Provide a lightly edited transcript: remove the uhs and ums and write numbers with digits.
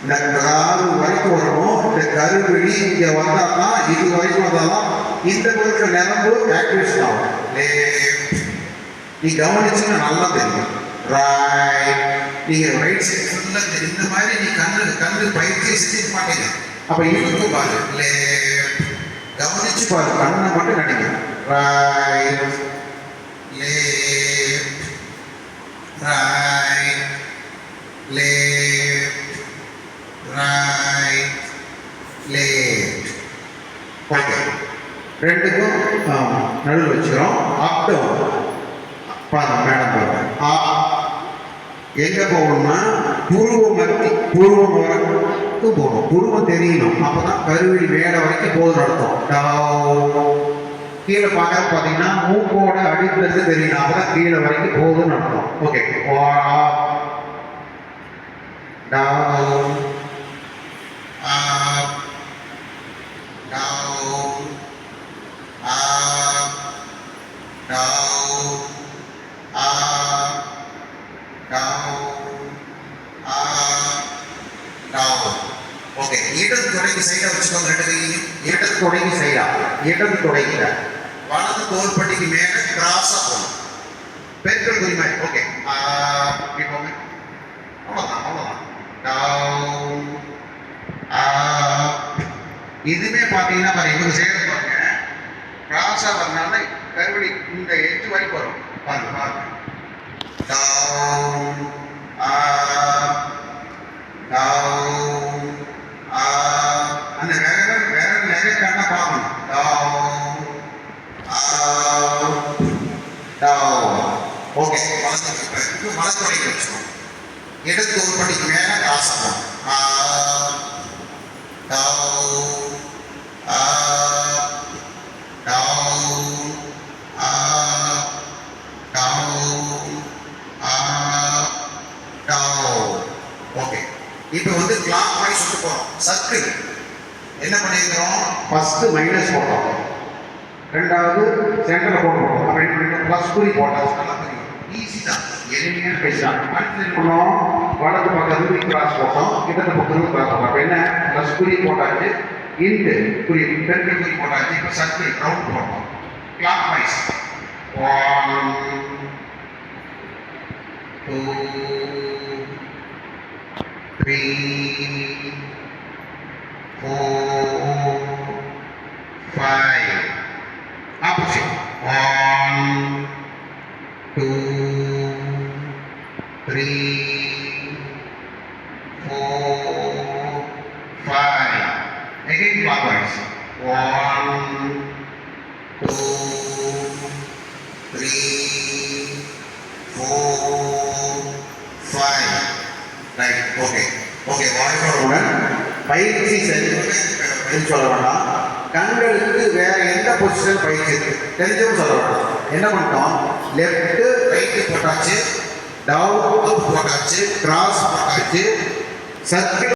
இந்த காது வரைக்கும் வரணும். இந்த கருவிழி இங்க வந்தாதான் இது வரைக்கும் வந்தாதான் இந்த பக்கம் நரம்பு ஆக்டிவேஷன் ஆகும். நீ கவனிச்சுன்னா நல்லா தெரியும். ரைட், நீங்க ரைட் சைடு ஃபுல்லா இந்த மாதிரி நீ கண்ணு பயிற்சி செஞ்சுக்க மாட்டீங்க. அப்ப இவங்க பாரு, கவனிச்சு பாரு, கண்ணை மட்டும் நினைங்க. Right left right left right left. Okay, ரெண்டுக்கும் நடுவில் வச்சுக்கிறோம். அப் டவுன் பாருங்க மேடம், பாருங்க எங்க போகணும்னா புருவம் வரைக்கும் போகணும். புருவம் தெரியணும், அப்பதான் கருவிழி மேலே வரைக்கும் போதும் அர்த்தம். கீழே பார்க்க பார்த்தீங்கன்னா மூக்கோட அடித்தது தெரியணும், அப்பதான் கீழே வரைக்கும் போதும்னு அர்த்தம். Okay, down up down up down up down up down. Okay, இடது தொடைக்கு சைடா வச்சுக்கோங்க. ரெண்டு கையும் இடது தொடைக்கு சைடா, இடது தொடைக்கு வலது தோள்பட்டிக்கு மேல கிராஸா போகணும். பெருக்கல் உரிமை. ஓகே, இப்போங்க அவ்வளோதான். Down up. இதுமே பார்த்தீங்கன்னா பாருங்க, இவங்க செய்யறது பாருங்க, கிராஸா வரனால கருவடி இந்த எட்டு வரைக்கும் வரும். பாருங்க டவுன் அப் டவுன் அப். அந்த வேற நிறைய கண்ணை பார்க்கணும். Down up down. ஓகே, வலது தொடைக்கு வச்சுக்கணும். இடது தோள்பட்டிக்கு மேல கிராஸ் ஆகும். Down up down up down up down. Okay, இப்போ வந்து கிளாக் வைஸ் சுட்டு போறோம். சர்க்கிள் என்ன பண்ணிருக்கிறோம்? ஃபர்ஸ்ட் மைனஸ் போட்டோம், ரெண்டாவது சென்டர்ல போட்டோம், அப்புறம் பிளஸ் குறி போட்டோம். நல்லா தெரியும், ஈஸி தான், எளிமையான பேசலாம். அடுத்து என்ன பண்ணோம்? வலது பக்கத்துக்கு கிராஸ் போட்டோம், இடது பக்கத்துக்கு கிராஸ் போட்டோம். அப்போ என்ன? பிளஸ் குறி போட்டாச்சு, இன்டு குறி, பெருக்கல் குறி போட்டாச்சு. இப்போ சர்க்கிள் ரவுண்ட் போட்டோம். Clockwise 1 2 3 4 5. Opposite 1 2 3 4 5. Again clockwise 1 2 3 4 5. Right. Okay. வாழ்க்கையுடன் பயிற்சி செஞ்சு சொல்ல வேண்டாம். கண்களுக்கு வேற எந்த பொசிஷன் பயிற்சி தெரிஞ்சவும் சொல்ல வேண்டாம். என்ன பண்ணிட்டோம்? லெஃப்ட் ரைட்டு போட்டாச்சு, டவுன் அப் போட்டாச்சு, கிராஸ் போட்டாச்சு, சர்க்கிள்